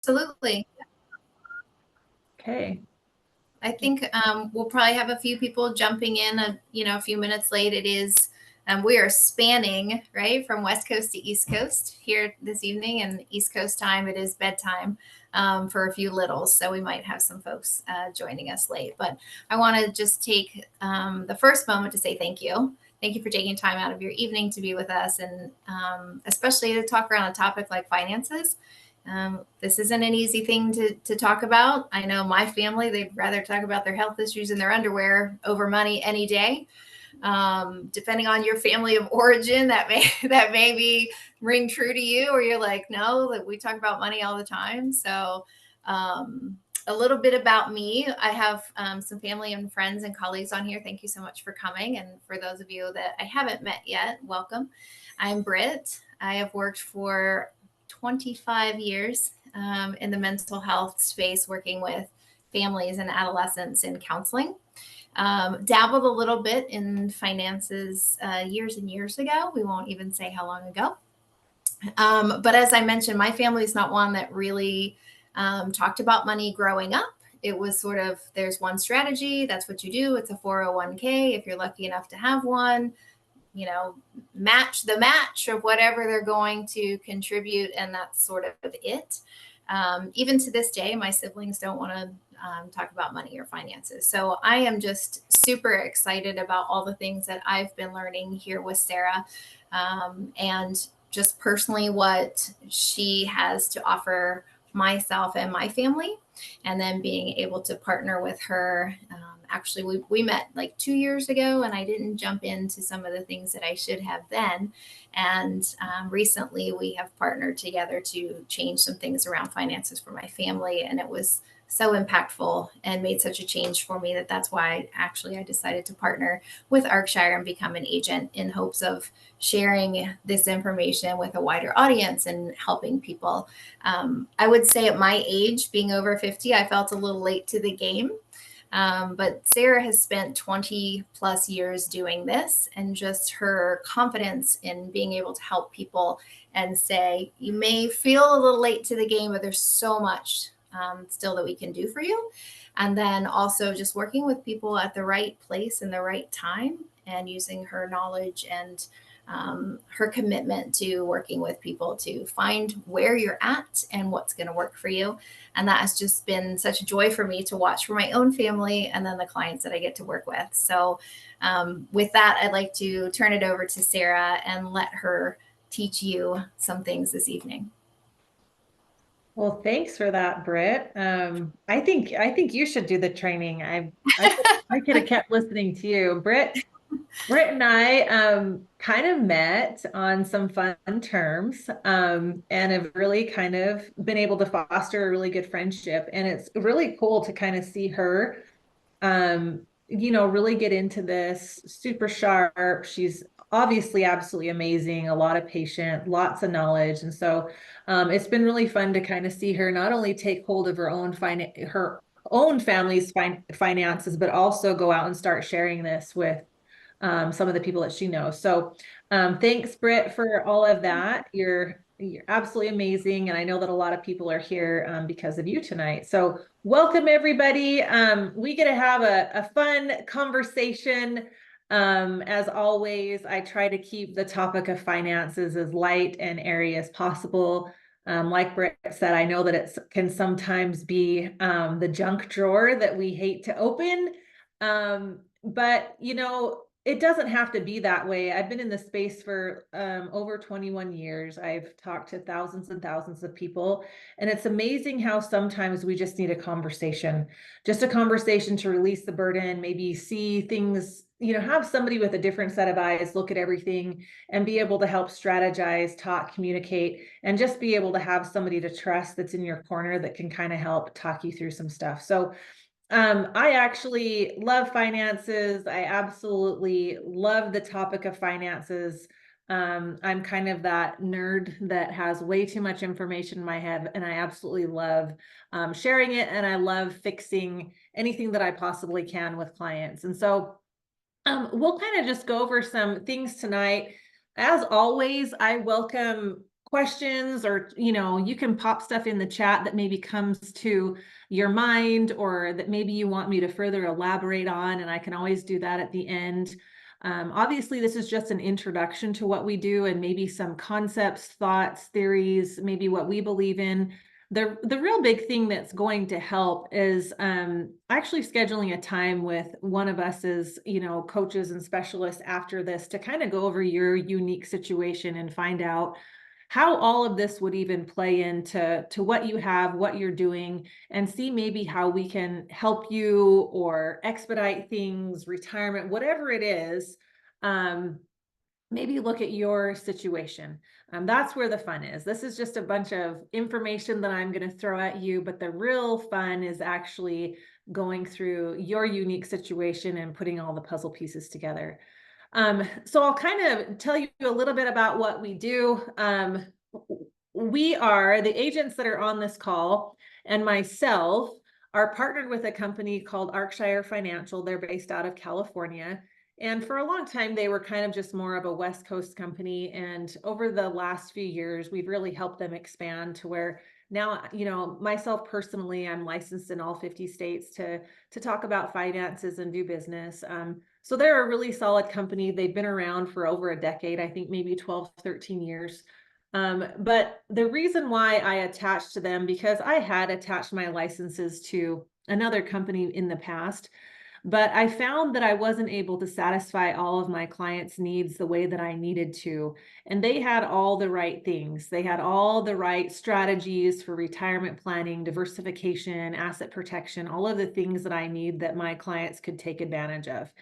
Absolutely. Okay. I think we'll probably have a few people jumping in, a few minutes late. It is, we are spanning, right, from West Coast to East Coast here this evening, and East Coast time, it is bedtime for a few littles. So we might have some folks joining us late. But I want to just take the first moment to say thank you. Thank you for taking time out of your evening to be with us, and especially to talk around a topic like finances. This isn't an easy thing to talk about. I know my family, they'd rather talk about their health issues in their underwear over money any day. Depending on your family of origin, that may be ring true to you, or you're like, no, that we talk about money all the time. So a little bit about me. I have some family and friends and colleagues on here. Thank you so much for coming. And for those of you that I haven't met yet, welcome. I'm Britt. I have worked for 25 years in the mental health space, working with families and adolescents in counseling. Dabbled a little bit in finances years and years ago. We won't even say how long ago. But as I mentioned, my family is not one that really talked about money growing up. It was sort of, there's one strategy, that's what you do. It's a 401k if you're lucky enough to have one. Match the match of whatever they're going to contribute, and that's sort of it. Even to this day, my siblings don't want to talk about money or finances. So I am just super excited about all the things that I've been learning here with Sarah, and just personally what she has to offer myself and my family, and then being able to partner with her. Actually, we met like 2 years ago, and I didn't jump into some of the things that I should have then. And recently, we have partnered together to change some things around finances for my family, and it was so impactful and made such a change for me that's why I decided to partner with ARKSHIRE and become an agent, in hopes of sharing this information with a wider audience and helping people. I would say at my age, being over 50, I felt a little late to the game. But Sarah has spent 20 plus years doing this, and just her confidence in being able to help people and say, you may feel a little late to the game, but there's so much still that we can do for you. And then also just working with people at the right place and the right time, and using her knowledge and her commitment to working with people to find where you're at and what's going to work for you. And that has just been such a joy for me to watch for my own family, and then the clients that I get to work with. So with that, I'd like to turn it over to Sarah and let her teach you some things this evening. Well, thanks for that, Britt. I think you should do the training. I could have kept listening to you. Britt and I kind of met on some fun terms, and have really kind of been able to foster a really good friendship. And it's really cool to kind of see her, really get into this. Super sharp. She's obviously absolutely amazing, a lot of patience, lots of knowledge. And so it's been really fun to kind of see her not only take hold of her own family's finances, but also go out and start sharing this with some of the people that she knows. So thanks, Britt, for all of that. You're absolutely amazing. And I know that a lot of people are here because of you tonight. So welcome, everybody. We get to have a fun conversation. As always, I try to keep the topic of finances as light and airy as possible. Like Britt said, I know that it can sometimes be the junk drawer that we hate to open. But it doesn't have to be that way. I've been in this space for over 21 years. I've talked to thousands and thousands of people, and it's amazing how sometimes we just need a conversation to release the burden, maybe see things, have somebody with a different set of eyes, look at everything, and be able to help strategize, talk, communicate, and just be able to have somebody to trust that's in your corner that can kind of help talk you through some stuff. So I actually love finances. I absolutely love the topic of finances. I'm kind of that nerd that has way too much information in my head, and I absolutely love sharing it, and I love fixing anything that I possibly can with clients. And so we'll kind of just go over some things tonight. As always, I welcome questions, or, you can pop stuff in the chat that maybe comes to your mind or that maybe you want me to further elaborate on, and I can always do that at the end. Obviously, this is just an introduction to what we do and maybe some concepts, thoughts, theories, maybe what we believe in. The real big thing that's going to help is actually scheduling a time with one of us as, coaches and specialists after this to kind of go over your unique situation and find out how all of this would even play into what you have, what you're doing, and see maybe how we can help you or expedite things, retirement, whatever it is. Maybe look at your situation. That's where the fun is. This is just a bunch of information that I'm going to throw at you, but the real fun is actually going through your unique situation and putting all the puzzle pieces together. So I'll kind of tell you a little bit about what we do. We are the agents that are on this call, and myself are partnered with a company called ARKSHIRE Financial. They're based out of California. And for a long time, they were kind of just more of a West Coast company. And over the last few years, we've really helped them expand to where now, myself personally, I'm licensed in all 50 states to talk about finances and do business. So they're a really solid company. They've been around for over a decade, I think maybe 12, 13 years. But the reason why I attached to them, because I had attached my licenses to another company in the past, but I found that I wasn't able to satisfy all of my clients' needs the way that I needed to. And they had all the right things. They had all the right strategies for retirement planning, diversification, asset protection, all of the things that I need that my clients could take advantage of.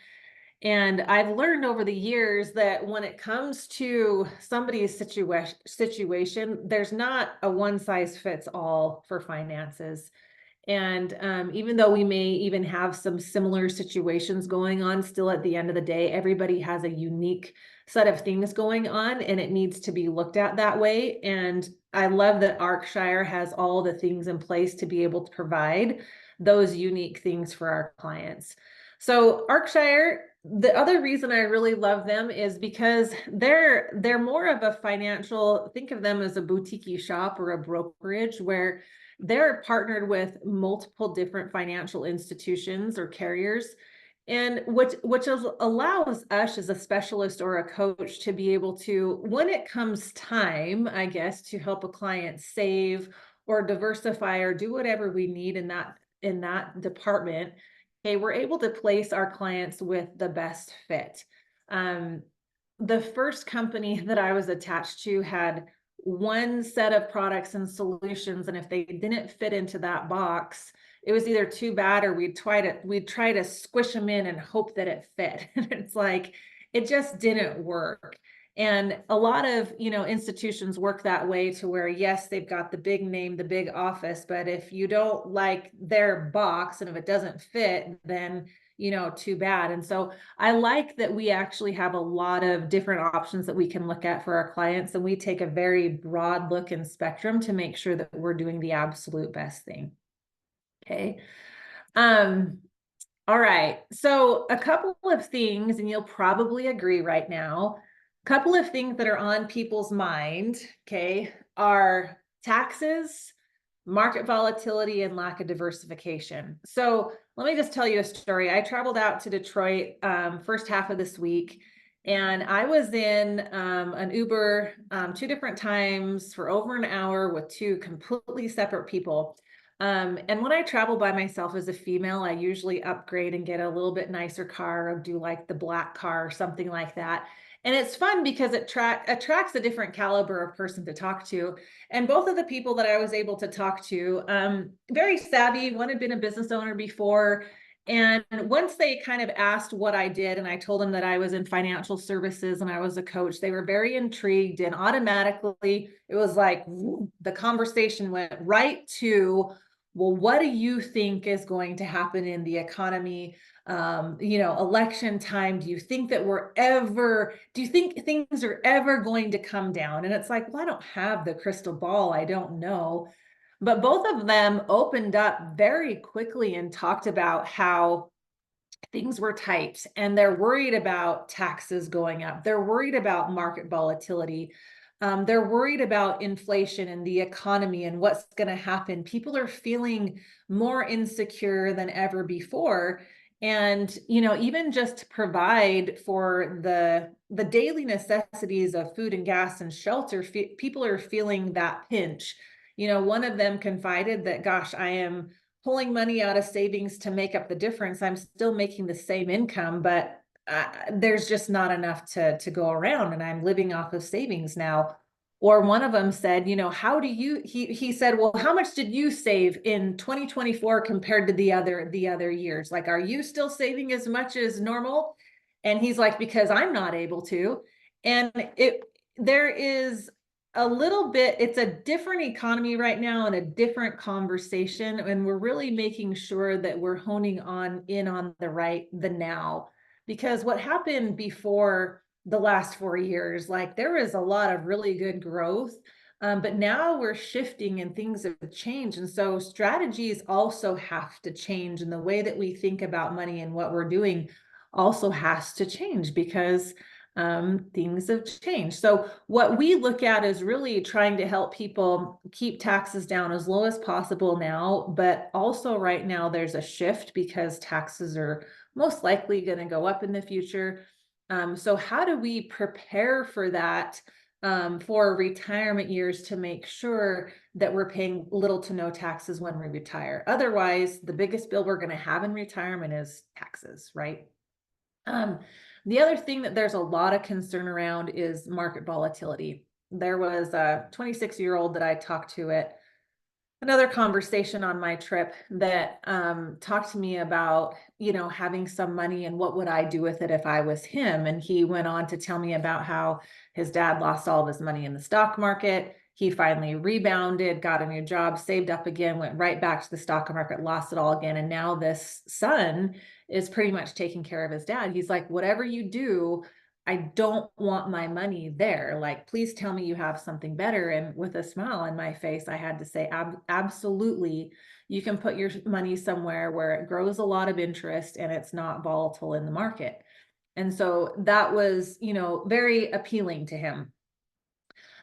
And I've learned over the years that when it comes to somebody's situation, there's not a one size fits all for finances. And even though we may even have some similar situations going on, still at the end of the day, everybody has a unique set of things going on, and it needs to be looked at that way. And I love that ARKSHIRE has all the things in place to be able to provide those unique things for our clients. So ARKSHIRE, the other reason I really love them is because they're more of a financial, think of them as a boutique shop or a brokerage where they're partnered with multiple different financial institutions or carriers, and which allows us as a specialist or a coach to be able to, when it comes time, I guess, to help a client save or diversify or do whatever we need in that department, okay, we're able to place our clients with the best fit. The first company that I was attached to had one set of products and solutions, and if they didn't fit into that box, it was either too bad or we'd try to squish them in and hope that it fit. It's like it just didn't work. And a lot of institutions work that way, to where yes, they've got the big name, the big office, but if you don't like their box and if it doesn't fit, then too bad. And so I like that we actually have a lot of different options that we can look at for our clients, and we take a very broad look and spectrum to make sure that we're doing the absolute best thing. Okay. All right. So a couple of things, and you'll probably agree right now, a couple of things that are on people's mind, okay, are taxes, market volatility, and lack of diversification. So let me just tell you a story. I traveled out to Detroit first half of this week, and I was in an Uber 2 different times for over an hour with 2 completely separate people. And when I travel by myself as a female, I usually upgrade and get a little bit nicer car, or do like the black car or something like that. And it's fun because it attracts a different caliber of person to talk to. And both of the people that I was able to talk to, very savvy, one had been a business owner before. And once they kind of asked what I did, and I told them that I was in financial services and I was a coach, they were very intrigued, and automatically it was like the conversation went right to, well, what do you think is going to happen in the economy? Election time, do you think things are ever going to come down? And it's like, well, I don't have the crystal ball. I don't know. But both of them opened up very quickly and talked about how things were tight, and they're worried about taxes going up. They're worried about market volatility. They're worried about inflation and the economy and what's going to happen. People are feeling more insecure than ever before. And, even just to provide for the daily necessities of food and gas and shelter, people are feeling that pinch. One of them confided that, gosh, I am pulling money out of savings to make up the difference. I'm still making the same income, but there's just not enough to go around, and I'm living off of savings now. Or one of them said, how do you, he said, well, how much did you save in 2024 compared to the other years? Like, are you still saving as much as normal? And he's like, because I'm not able to. And there is a little bit, it's a different economy right now and a different conversation. And we're really making sure that we're honing in on the now. Because what happened before the last 4 years, like, there was a lot of really good growth, but now we're shifting and things have changed. And so strategies also have to change. And the way that we think about money and what we're doing also has to change because things have changed. So what we look at is really trying to help people keep taxes down as low as possible now, but also right now there's a shift because taxes are most likely going to go up in the future. So how do we prepare for that for retirement years to make sure that we're paying little to no taxes when we retire? Otherwise, the biggest bill we're going to have in retirement is taxes, right? The other thing that there's a lot of concern around is market volatility. There was a 26-year-old that I talked to at another conversation on my trip that talked to me about, having some money and what would I do with it if I was him. And he went on to tell me about how his dad lost all of his money in the stock market. He finally rebounded, got a new job, saved up again, went right back to the stock market, lost it all again. And now this son is pretty much taking care of his dad. He's like, whatever you do, I don't want my money there. Like, please tell me you have something better. And with a smile on my face, I had to say, absolutely, you can put your money somewhere where it grows a lot of interest and it's not volatile in the market. And so that was, very appealing to him.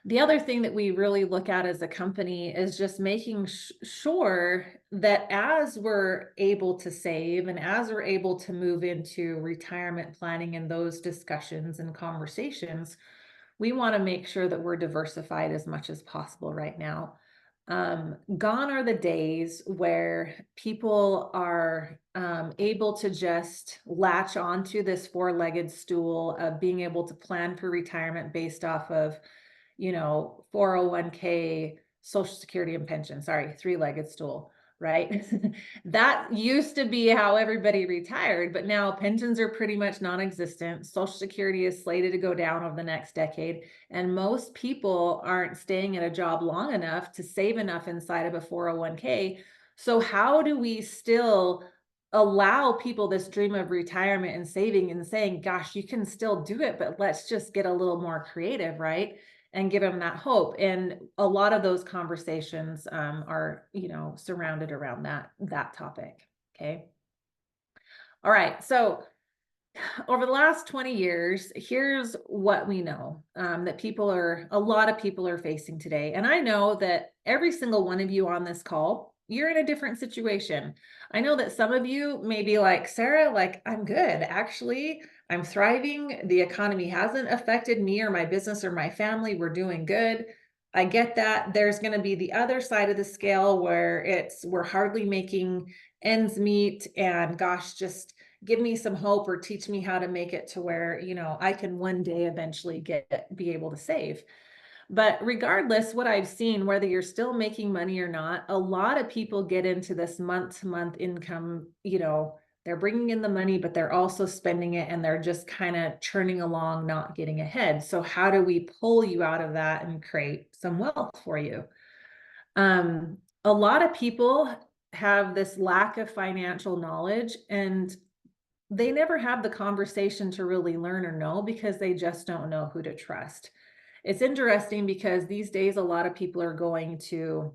The other thing that we really look at as a company is just making sure that as we're able to save and as we're able to move into retirement planning and those discussions and conversations, we want to make sure that we're diversified as much as possible right now. Gone are the days where people are able to just latch onto this four-legged stool of being able to plan for retirement based off of 401k, Social Security, and pension. Sorry, three-legged stool, right? That used to be how everybody retired, but now pensions are pretty much non-existent. Social Security is slated to go down over the next decade, and most people aren't staying at a job long enough to save enough inside of a 401k. So how do we still allow people this dream of retirement and saving and saying, gosh, you can still do it, but let's just get a little more creative, right? And give them that hope. And a lot of those conversations are, surrounded around that topic. Okay. All right. So over the last 20 years, here's what we know that a lot of people are facing today. And I know that every single one of you on this call, you're in a different situation. I know that some of you may be like, Sarah, like, I'm good. Actually, I'm thriving. The economy hasn't affected me or my business or my family. We're doing good. I get that. There's going to be the other side of the scale where we're hardly making ends meet, and gosh, just give me some hope or teach me how to make it to where, I can one day eventually be able to save. But regardless, what I've seen, whether you're still making money or not, a lot of people get into this month-to-month income, they're bringing in the money, but they're also spending it and they're just kind of churning along, not getting ahead. So how do we pull you out of that and create some wealth for you? A lot of people have this lack of financial knowledge, and they never have the conversation to really learn or know because they just don't know who to trust. It's interesting because these days, a lot of people are going to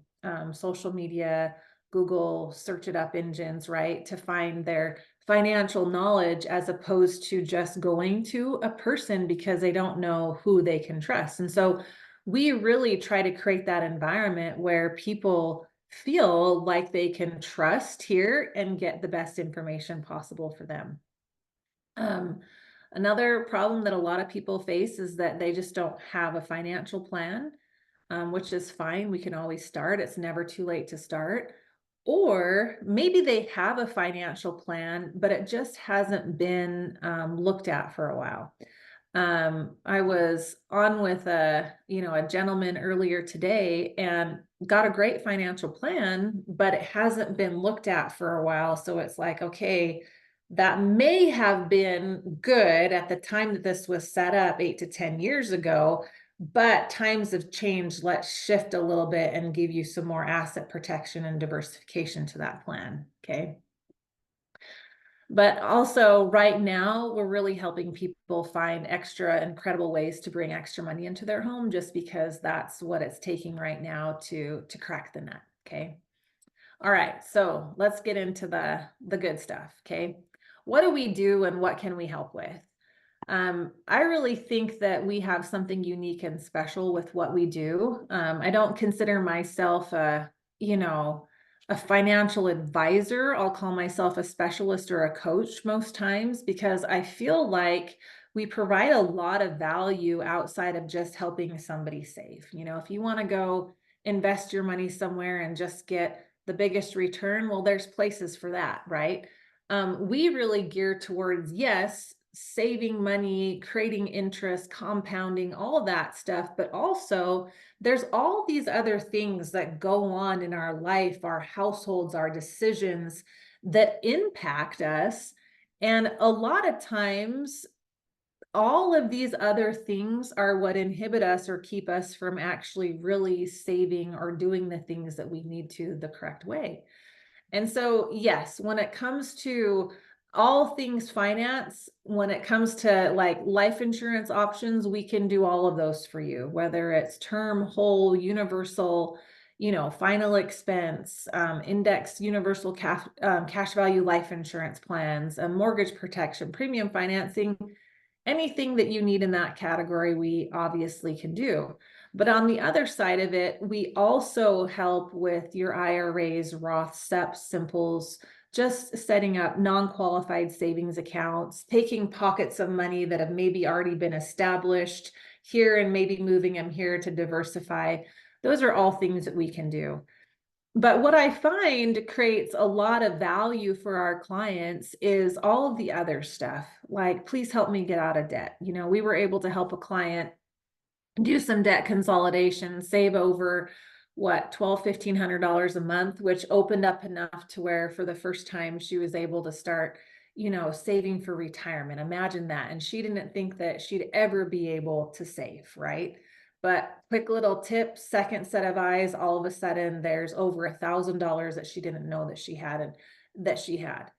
social media, Google, search it up engines, right, to find their financial knowledge as opposed to just going to a person because they don't know who they can trust. And so we really try to create that environment where people feel like they can trust here and get the best information possible for them. Um, Another problem that a lot of people face is that they just don't have a financial plan, which is fine. We can always start. It's never too late to start. Or maybe they have a financial plan, but it just hasn't been looked at for a while. I was on with a gentleman earlier today and got a great financial plan, but it hasn't been looked at for a while. So it's like, okay, that may have been good at the time that this was set up 8 to 10 years ago, but times have changed. Let's shift a little bit and give you some more asset protection and diversification to that plan. Okay. But also right now, we're really helping people find extra incredible ways to bring extra money into their home just because that's what it's taking right now to crack the nut. Okay. All right. So let's get into the good stuff. Okay. What do we do and what can we help with? I really think that we have something unique and special with what we do. I don't consider myself a financial advisor. I'll call myself a specialist or a coach most times because I feel like we provide a lot of value outside of just helping somebody save. If you want to go invest your money somewhere and just get the biggest return, well, there's places for that, right? We really gear towards, yes, saving money, creating interest, compounding, all that stuff. But also, there's all these other things that go on in our life, our households, our decisions that impact us. And a lot of times, all of these other things are what inhibit us or keep us from actually really saving or doing the things that we need to the correct way. And so, yes, when it comes to all things finance, when it comes to like life insurance options, we can do all of those for you, whether it's term, whole, universal, final expense, index, universal cash value life insurance plans, mortgage protection, premium financing, anything that you need in that category, we obviously can do. But on the other side of it, we also help with your IRAs, Roth, SEPs, Simples, just setting up non-qualified savings accounts, taking pockets of money that have maybe already been established here and maybe moving them here to diversify. Those are all things that we can do. But what I find creates a lot of value for our clients is all of the other stuff, like, please help me get out of debt. We were able to help a client do some debt consolidation, save over what, $1,200-$1,500 a month, which opened up enough to where for the first time she was able to start, saving for retirement. Imagine that. And she didn't think that she'd ever be able to save, right? But quick little tip, second set of eyes, all of a sudden there's over $1,000 that she didn't know that she had and that she had.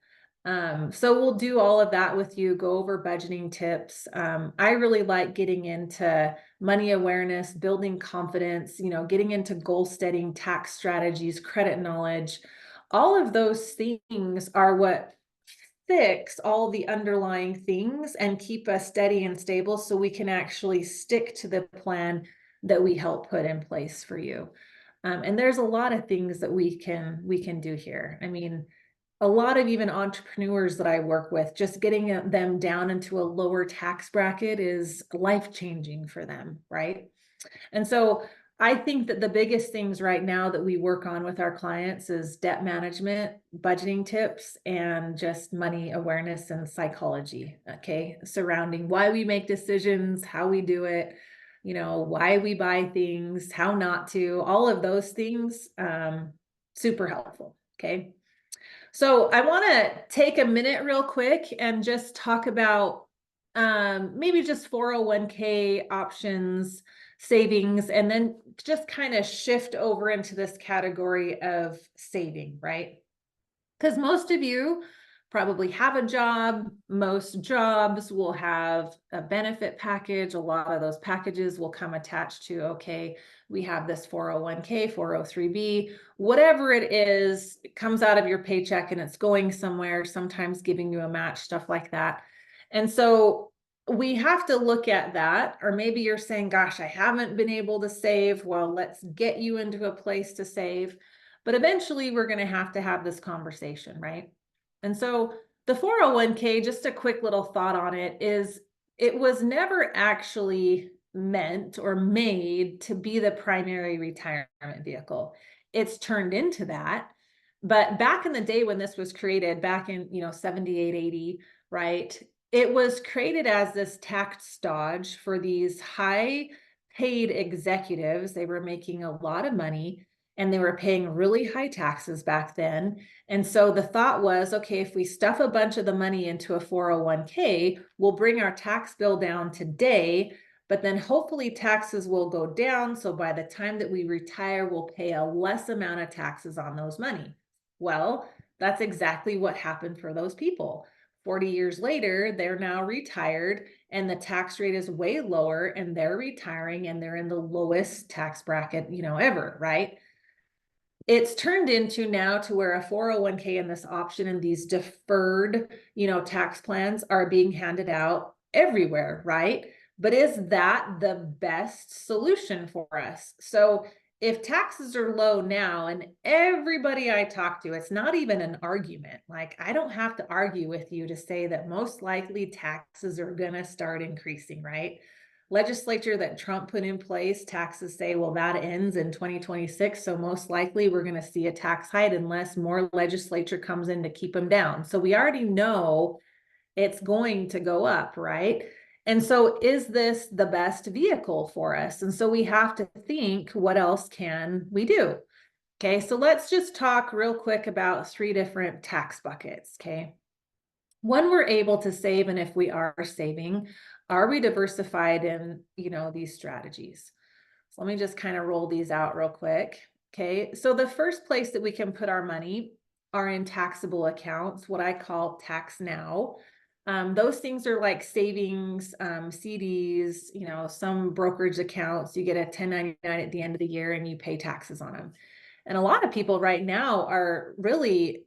So we'll do all of that with you, go over budgeting tips. I really like getting into money awareness, building confidence, getting into goal setting, tax strategies, credit knowledge. All of those things are what fix all the underlying things and keep us steady and stable so we can actually stick to the plan that we help put in place for you. And there's a lot of things that we can do here. I mean, a lot of even entrepreneurs that I work with, just getting them down into a lower tax bracket is life-changing for them, right? And so I think that the biggest things right now that we work on with our clients is debt management, budgeting tips, and just money awareness and psychology, okay? Surrounding why we make decisions, how we do it, why we buy things, how not to, all of those things, super helpful, okay? So I want to take a minute real quick and just talk about maybe just 401k options, savings, and then just kind of shift over into this category of saving, right? Because most of you probably have a job. Most jobs will have a benefit package. A lot of those packages will come attached to, okay, we have this 401k, 403b, whatever it is, it comes out of your paycheck and it's going somewhere, sometimes giving you a match, stuff like that. And so we have to look at that. Or maybe you're saying, gosh, I haven't been able to save. Well, let's get you into a place to save. But eventually we're going to have this conversation, right? And so the 401k, just a quick little thought on it, is it was never actually meant or made to be the primary retirement vehicle. It's turned into that. But back in the day when this was created, back in 78, 80, right? It was created as this tax dodge for these high paid executives. They were making a lot of money and they were paying really high taxes back then. And so the thought was, okay, if we stuff a bunch of the money into a 401k, we'll bring our tax bill down today, but then hopefully taxes will go down. So by the time that we retire, we'll pay a less amount of taxes on those money. Well, that's exactly what happened for those people. 40 years later, they're now retired and the tax rate is way lower and they're retiring and they're in the lowest tax bracket, ever, right? It's turned into now to where a 401k and this option and these deferred, tax plans are being handed out everywhere, right? But is that the best solution for us? So if taxes are low now, and everybody I talk to, it's not even an argument. Like, I don't have to argue with you to say that most likely taxes are going to start increasing, right? Legislature that Trump put in place, taxes say, well, that ends in 2026. So most likely we're going to see a tax hike unless more legislature comes in to keep them down. So we already know it's going to go up, right? And so is this the best vehicle for us? And so we have to think, what else can we do? Okay, so let's just talk real quick about 3 different tax buckets, okay? When we're able to save, and if we are saving, are we diversified in, these strategies? So let me just kind of roll these out real quick. Okay, so the first place that we can put our money are in taxable accounts, what I call tax now. Those things are like savings, CDs, some brokerage accounts. You get a 1099 at the end of the year and you pay taxes on them. And a lot of people right now are really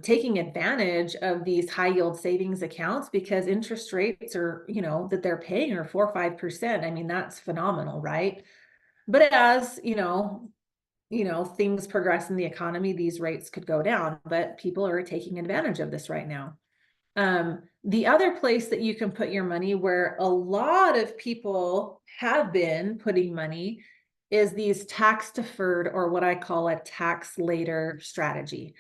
taking advantage of these high yield savings accounts because interest rates are, that they're paying are 4 or 5%. I mean, that's phenomenal, right? But as, things progress in the economy, these rates could go down, but people are taking advantage of this right now. The other place that you can put your money, where a lot of people have been putting money, is these tax deferred, or what I call a tax later strategy.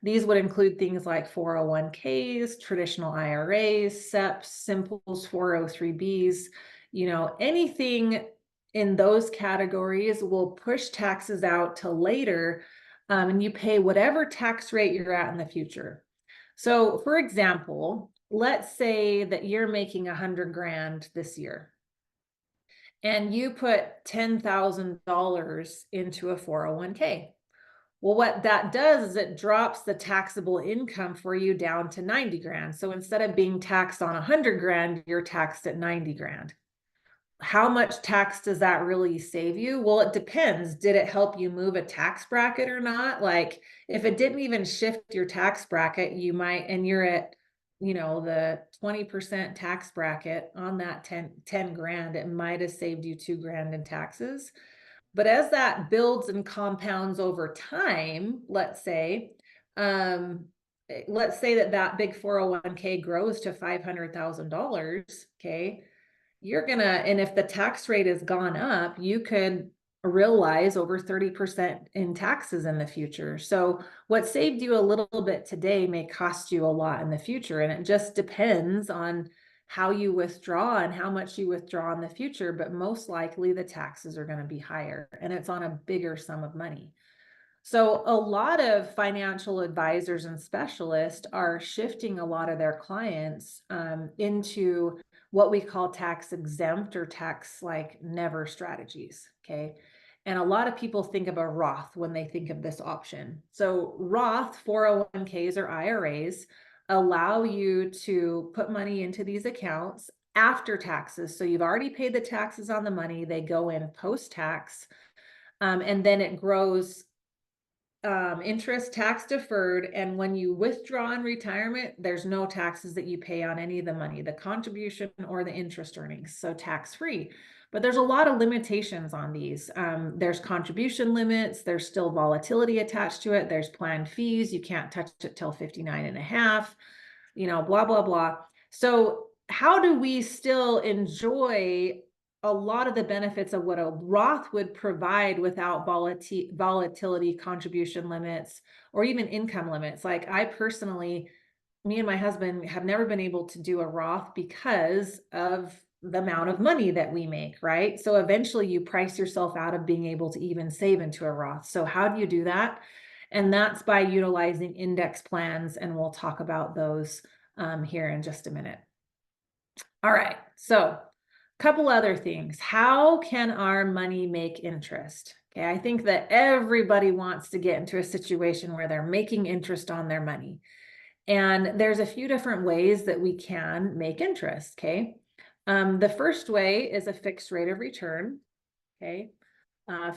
These would include things like 401ks, traditional IRAs, SEPs, simples, 403bs, anything in those categories will push taxes out to later, and you pay whatever tax rate you're at in the future. So for example, let's say that you're making 100 grand this year and you put $10,000 into a 401k. Well, what that does is it drops the taxable income for you down to 90 grand. So instead of being taxed on 100 grand, you're taxed at 90 grand. How much tax does that really save you? Well, it depends. Did it help you move a tax bracket or not? Like if it didn't even shift your tax bracket, you might, and you're at, the 20% tax bracket on that 10 grand, it might have saved you 2 grand in taxes. But as that builds and compounds over time, um, let's say that big 401k grows to $500,000, okay? And if the tax rate has gone up, you could realize over 30% in taxes in the future. So what saved you a little bit today may cost you a lot in the future. And it just depends on how you withdraw and how much you withdraw in the future. But most likely the taxes are going to be higher and it's on a bigger sum of money. So a lot of financial advisors and specialists are shifting a lot of their clients into what we call tax exempt or tax like never strategies. Okay. And a lot of people think of a Roth when they think of this option. So Roth 401ks or IRAs allow you to put money into these accounts after taxes. So you've already paid the taxes on the money, they go in post tax, and then it grows interest tax deferred. And when you withdraw in retirement, there's no taxes that you pay on any of the money, the contribution or the interest earnings, so tax free. But there's a lot of limitations on these. There's contribution limits, there's still volatility attached to it, there's planned fees, you can't touch it till 59 and a half, blah, blah, blah. So how do we still enjoy a lot of the benefits of what a Roth would provide without volatility, contribution limits, or even income limits? Like I personally, me and my husband have never been able to do a Roth because of the amount of money that we make, right? So eventually you price yourself out of being able to even save into a Roth. So how do you do that? And that's by utilizing index plans, and we'll talk about those here in just a minute. All right, so couple other things. How can our money make interest? Okay, I think that everybody wants to get into a situation where they're making interest on their money. And there's a few different ways that we can make interest, okay? The first way is a fixed rate of return, okay?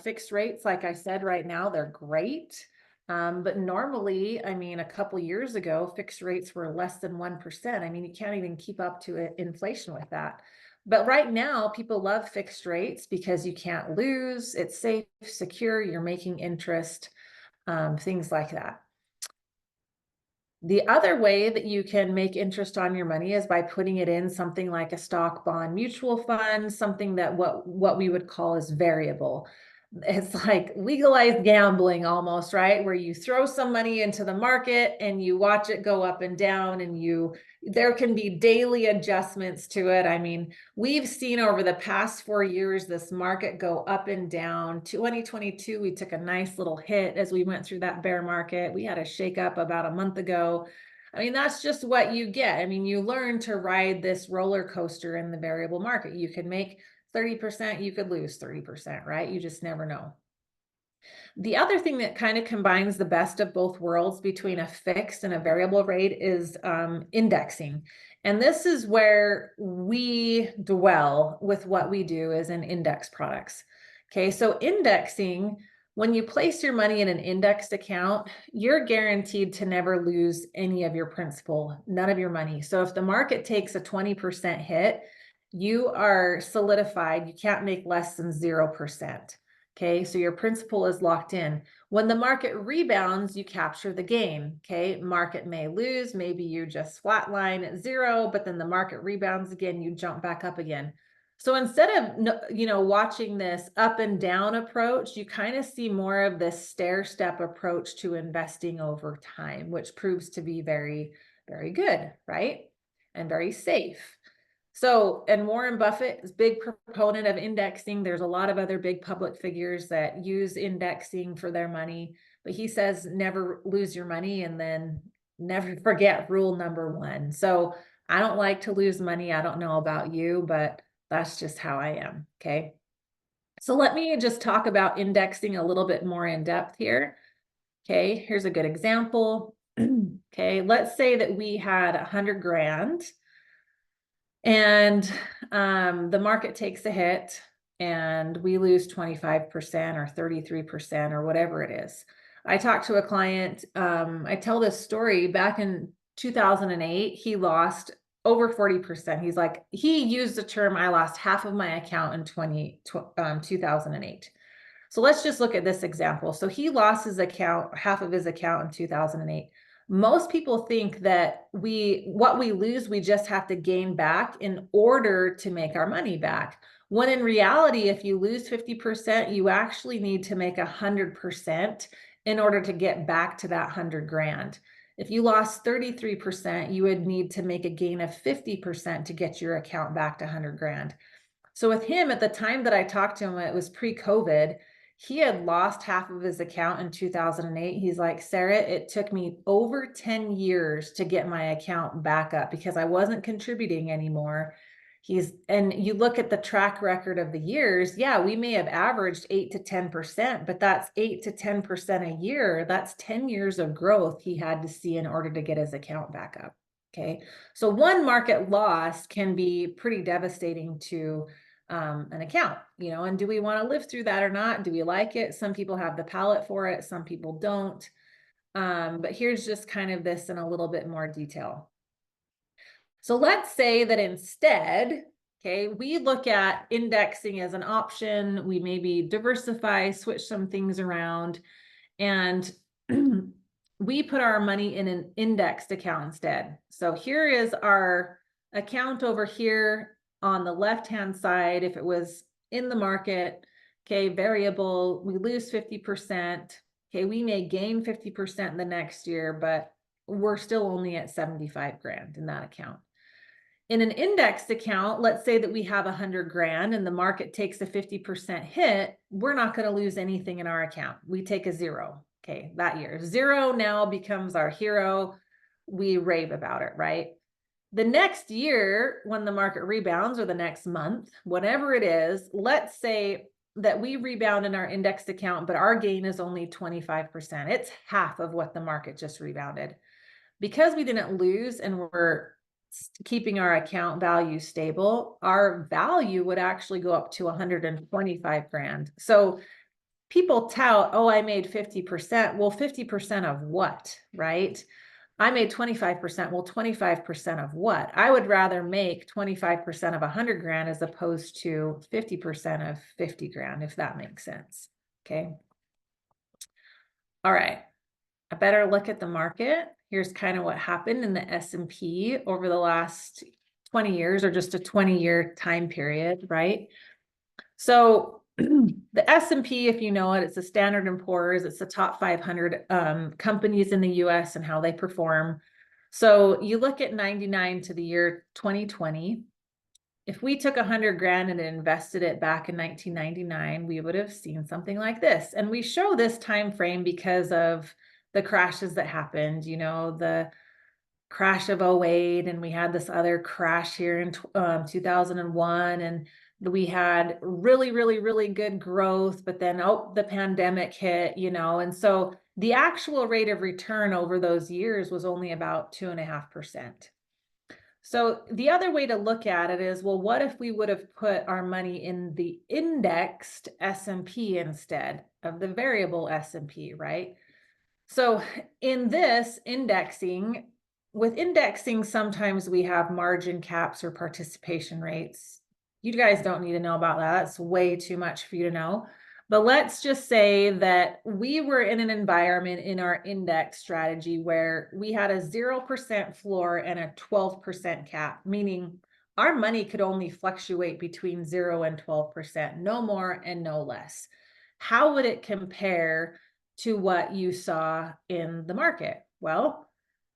Fixed rates, like I said, right now, they're great. But normally, I mean, a couple years ago, fixed rates were less than 1%. I mean, you can't even keep up to inflation with that. But right now, people love fixed rates because you can't lose, it's safe, secure, you're making interest, things like that. The other way that you can make interest on your money is by putting it in something like a stock, bond, mutual fund, something that what we would call is variable. It's like legalized gambling almost, right? Where you throw some money into the market and you watch it go up and down, and there can be daily adjustments to it. I mean, we've seen over the past 4 years this market go up and down. 2022, we took a nice little hit as we went through that bear market. We had a shakeup about a month ago. I mean, that's just what you get. I mean, you learn to ride this roller coaster in the variable market. You can make 30%, you could lose 30%, right? You just never know. The other thing that kind of combines the best of both worlds between a fixed and a variable rate is indexing. And this is where we dwell with what we do is in index products. Okay, so indexing, when you place your money in an indexed account, you're guaranteed to never lose any of your principal, none of your money. So if the market takes a 20% hit, you are solidified. You can't make less than 0%. Okay, so your principal is locked in. When the market rebounds, you capture the gain. Okay, market may lose, maybe you just flatline at 0, but then the market rebounds again, you jump back up again. So instead of watching this up and down approach, you kind of see more of this stair-step approach to investing over time, which proves to be very, very good, right? And very safe. So, and Warren Buffett is a big proponent of indexing. There's a lot of other big public figures that use indexing for their money, but he says never lose your money, and then never forget rule number 1. So I don't like to lose money. I don't know about you, but that's just how I am. Okay. So let me just talk about indexing a little bit more in depth here. Okay. Here's a good example. Okay. Let's say that we had 100 grand. And the market takes a hit and we lose 25% or 33% or whatever it is. I talked to a client, I tell this story back in 2008, he lost over 40%. He's like, he used the term, I lost half of my account in 2008. So let's just look at this example. So he lost his account, half of his account in 2008. Most people think that what we lose, we just have to gain back in order to make our money back. When in reality, if you lose 50%, you actually need to make 100% in order to get back to that 100 grand. If you lost 33%, you would need to make a gain of 50% to get your account back to 100 grand. So with him, at the time that I talked to him, it was pre-COVID. He had lost half of his account in 2008. He's like, Sarah, it took me over 10 years to get my account back up because I wasn't contributing anymore. And you look at the track record of the years, yeah, we may have averaged 8 to 10%, but that's 8 to 10% a year. That's 10 years of growth he had to see in order to get his account back up. Okay. So one market loss can be pretty devastating to an account, and do we want to live through that or not? Do we like it? Some people have the palate for it, some people don't. But here's just kind of this in a little bit more detail. So let's say that instead, okay, we look at indexing as an option. We maybe diversify, switch some things around, and we put our money in an indexed account instead. So here is our account over here on the left-hand side. If it was in the market, okay, variable, we lose 50%. Okay, we may gain 50% the next year, but we're still only at 75 grand in that account. In an indexed account, let's say that we have 100 grand and the market takes a 50% hit, we're not going to lose anything in our account. We take a zero, okay, that year. Zero now becomes our hero. We rave about it, right? The next year, when the market rebounds, or the next month, whatever it is, let's say that we rebound in our indexed account, but our gain is only 25%. It's half of what the market just rebounded. Because we didn't lose and we're keeping our account value stable, our value would actually go up to 125 grand. So people tout, oh, I made 50%. Well, 50% of what, right? I made 25%. Well, 25% of what? I would rather make 25% of 100 grand as opposed to 50% of 50 grand, if that makes sense. Okay. All right. A better look at the market. Here's kind of what happened in the S&P over the last 20 years, or just a 20-year time period, right? So the S&P, if you know it, it's the Standard & Poor's. It's the top 500 companies in the US and how they perform. So you look at 99 to the year 2020. If we took 100 grand and invested it back in 1999, we would have seen something like this. And we show this time frame because of the crashes that happened, the crash of 08, and we had this other crash here in 2001, and we had really, really, really good growth, but then, the pandemic hit, and so the actual rate of return over those years was only about 2.5%. So the other way to look at it is, well, what if we would have put our money in the indexed S&P instead of the variable S&P, right? So in this indexing, with indexing, sometimes we have margin caps or participation rates. You guys don't need to know about that. That's way too much for you to know. But let's just say that we were in an environment in our index strategy where we had a 0% floor and a 12% cap, meaning our money could only fluctuate between 0 and 12%, no more and no less. How would it compare to what you saw in the market? Well,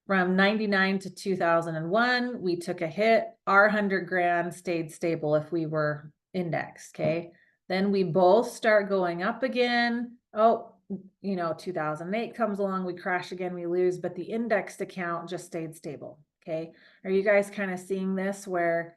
from 99 to 2001, we took a hit. Our 100 grand stayed stable if we were indexed, okay? Then we both start going up again. 2008 comes along, we crash again, we lose, but the indexed account just stayed stable, okay? Are you guys kind of seeing this where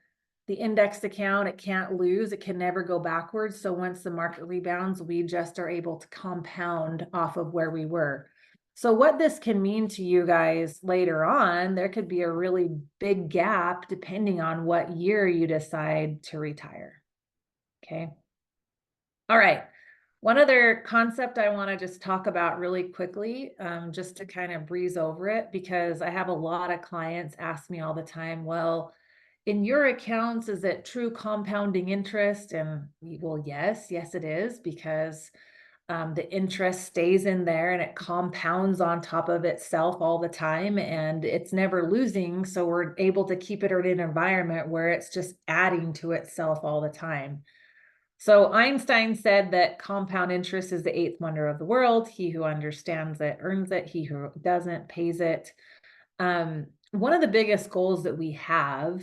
the indexed account, it can't lose, it can never go backwards. So once the market rebounds, we just are able to compound off of where we were. So what this can mean to you guys later on, there could be a really big gap depending on what year you decide to retire. Okay. All right. One other concept I want to just talk about really quickly, just to kind of breeze over it, because I have a lot of clients ask me all the time, well, in your accounts, is it true compounding interest? And well, yes, it is, because the interest stays in there and it compounds on top of itself all the time, and it's never losing. So we're able to keep it in an environment where it's just adding to itself all the time. So Einstein said that compound interest is the eighth wonder of the world. He who understands it earns it. He who doesn't pays it. One of the biggest goals that we have,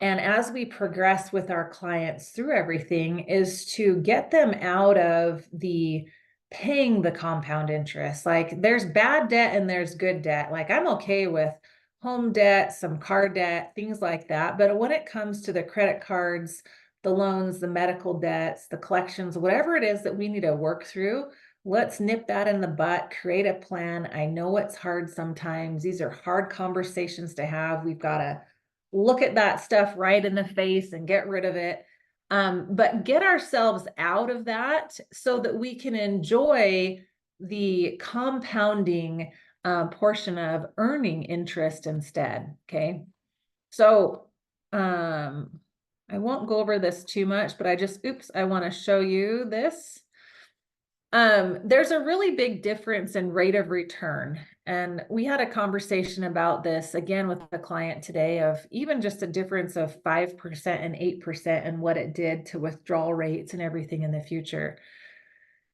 and as we progress with our clients through everything, is to get them out of the paying the compound interest. Like, there's bad debt and there's good debt. Like, I'm okay with home debt, some car debt, things like that. But when it comes to the credit cards, the loans, the medical debts, the collections, whatever it is that we need to work through, let's nip that in the butt, create a plan. I know it's hard sometimes. These are hard conversations to have. We've got to look at that stuff right in the face and get rid of it. But get ourselves out of that so that we can enjoy the compounding portion of earning interest instead. Okay. So I won't go over this too much, but I want to show you this. There's a really big difference in rate of return. And we had a conversation about this again with a client today of even just a difference of 5% and 8% and what it did to withdrawal rates and everything in the future.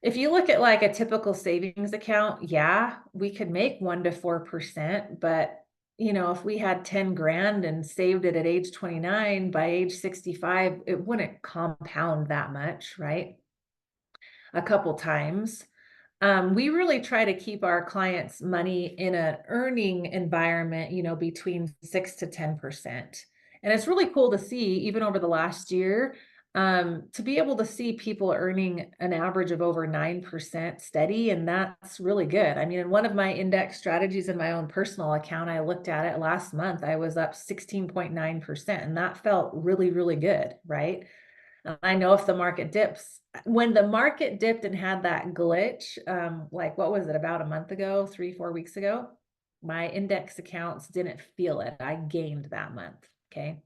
If you look at like a typical savings account, yeah, we could make 1 to 4%, but if we had 10 grand and saved it at age 29, by age 65, it wouldn't compound that much, right? A couple times. We really try to keep our clients' money in an earning environment, between 6 to 10%. And it's really cool to see, even over the last year, to be able to see people earning an average of over 9% steady. And that's really good. I mean, in one of my index strategies in my own personal account, I looked at it last month, I was up 16.9%. And that felt really, really good, right? I know if the market dips, when the market dipped and had that glitch, like what was it, about a month ago, 3, 4 weeks ago, my index accounts didn't feel it. I gained that month. Okay.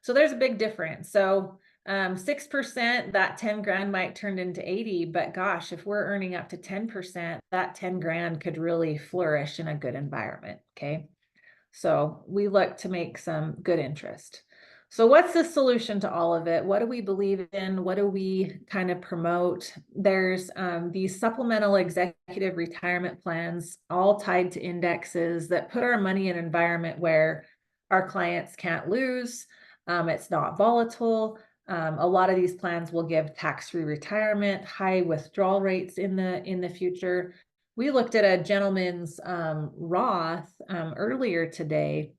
So there's a big difference. So 6%, that 10 grand might turn into 80, but gosh, if we're earning up to 10%, that 10 grand could really flourish in a good environment. Okay. So we look to make some good interest. So what's the solution to all of it? What do we believe in? What do we kind of promote? There's these supplemental executive retirement plans, all tied to indexes that put our money in an environment where our clients can't lose. It's not volatile. A lot of these plans will give tax-free retirement, high withdrawal rates in the future. We looked at a gentleman's Roth earlier today,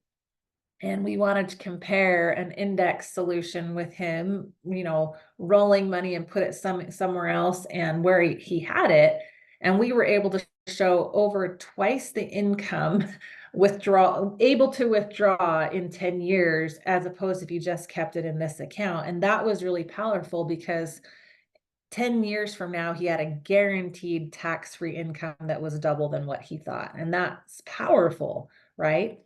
and we wanted to compare an index solution with him, rolling money and put it somewhere else, and where he had it. And we were able to show over twice the income able to withdraw in 10 years, as opposed if you just kept it in this account. And that was really powerful because 10 years from now, he had a guaranteed tax-free income that was double than what he thought. And that's powerful, right?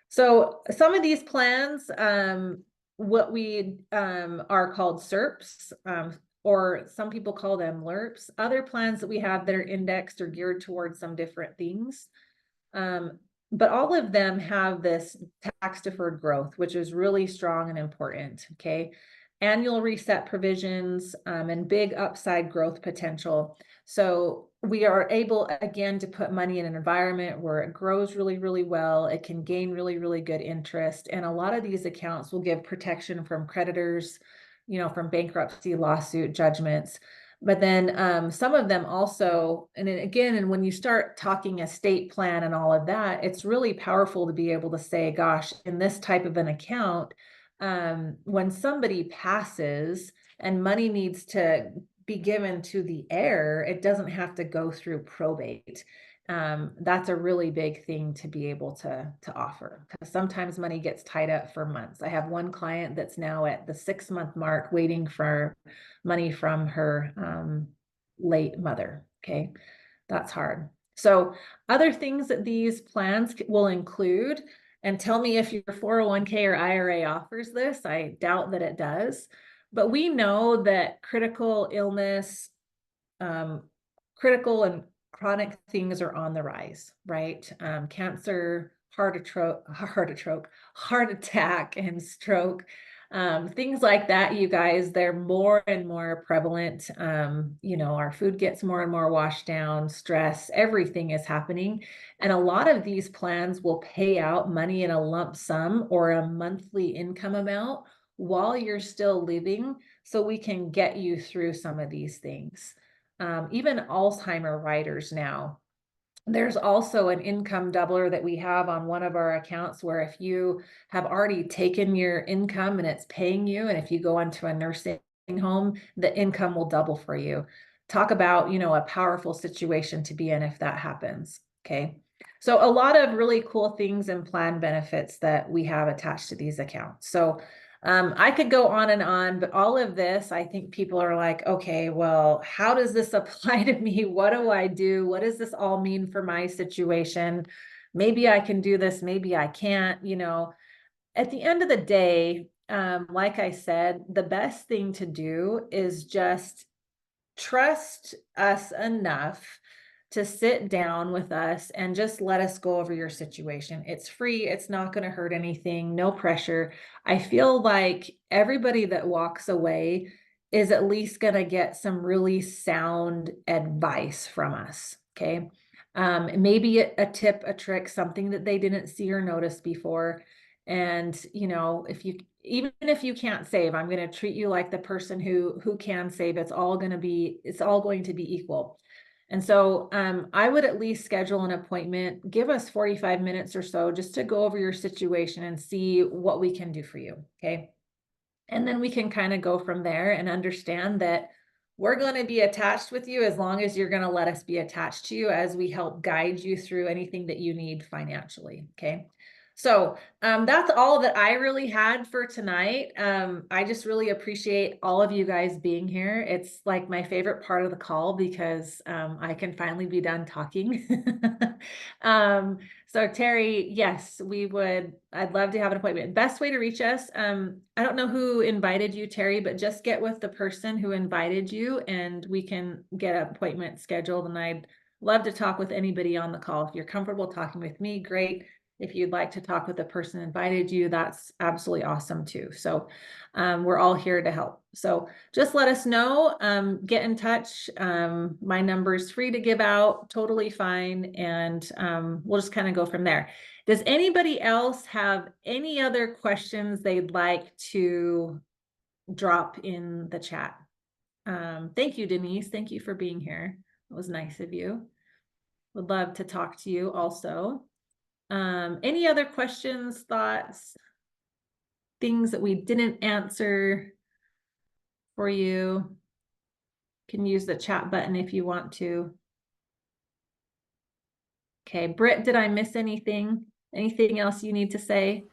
So some of these plans, what we are called SERPs, or some people call them LERPs. Other plans that we have that are indexed or geared towards some different things. But all of them have this tax deferred growth, which is really strong and important. Okay. Annual reset provisions and big upside growth potential. So we are able, again, to put money in an environment where it grows really, really well. It can gain really, really good interest. And a lot of these accounts will give protection from creditors, from bankruptcy, lawsuit, judgments. But then some of them also, and again, and when you start talking estate plan and all of that, it's really powerful to be able to say, gosh, in this type of an account, when somebody passes and money needs to be given to the heir, it doesn't have to go through probate. That's a really big thing to be able to offer, because sometimes money gets tied up for months. I have one client that's now at the 6-month mark waiting for money from her late mother. Okay, that's hard. So other things that these plans will include, and tell me if your 401k or IRA offers this. I doubt that it does, but we know that critical illness, critical and chronic things are on the rise, right? Cancer, heart attack, and stroke. Things like that, you guys, they're more and more prevalent. Our food gets more and more washed down, stress, everything is happening. And a lot of these plans will pay out money in a lump sum or a monthly income amount while you're still living, so we can get you through some of these things. Even Alzheimer riders now. There's also an income doubler that we have on one of our accounts, where if you have already taken your income and it's paying you, and if you go onto a nursing home, the income will double for you. Talk about, a powerful situation to be in if that happens. Okay. So a lot of really cool things and plan benefits that we have attached to these accounts. So I could go on and on, but all of this, I think people are like, okay, well, how does this apply to me? What do I do? What does this all mean for my situation? Maybe I can do this, maybe I can't, at the end of the day, like I said, the best thing to do is just trust us enough to sit down with us and just let us go over your situation. It's free, it's not going to hurt anything, no pressure. I feel like everybody that walks away is at least going to get some really sound advice from us. Okay. Maybe a tip, a trick, something that they didn't see or notice before. And, even if you can't save, I'm going to treat you like the person who can save. It's all going to be equal. And so I would at least schedule an appointment, give us 45 minutes or so just to go over your situation and see what we can do for you. Okay. And then we can kind of go from there and understand that we're going to be attached with you as long as you're going to let us be attached to you as we help guide you through anything that you need financially. Okay. So that's all that I really had for tonight. I just really appreciate all of you guys being here. It's like my favorite part of the call because I can finally be done talking. So Terry, yes, I'd love to have an appointment. Best way to reach us. I don't know who invited you, Terry, but just get with the person who invited you and we can get an appointment scheduled. And I'd love to talk with anybody on the call. If you're comfortable talking with me, great. If you'd like to talk with the person who invited you, that's absolutely awesome too. So we're all here to help. So just let us know, get in touch. My number is free to give out, totally fine. And we'll just kind of go from there. Does anybody else have any other questions they'd like to drop in the chat? Thank you, Denise. Thank you for being here. It was nice of you. Would love to talk to you also. Any other questions, thoughts, things that we didn't answer for you? Can use the chat button if you want to. Okay, Britt, did I miss anything? Anything else you need to say?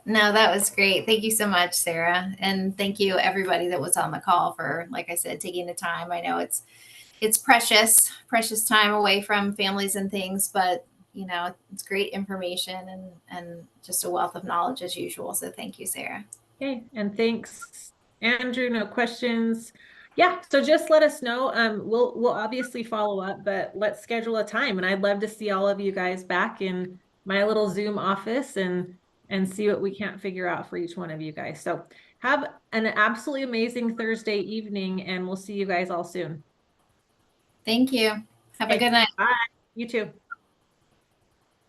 No, that was great. Thank you so much, Sarah. And thank you everybody that was on the call for, like I said, taking the time. I know it's precious time away from families and things, but it's great information and just a wealth of knowledge as usual. So thank you, Sarah. Okay, and thanks, Andrew. No questions. Yeah, so just let us know. We'll obviously follow up, but let's schedule a time. And I'd love to see all of you guys back in my little Zoom office and see what we can't figure out for each one of you guys. So have an absolutely amazing Thursday evening, and we'll see you guys all soon. Thank you. Have a good night. Bye. You too.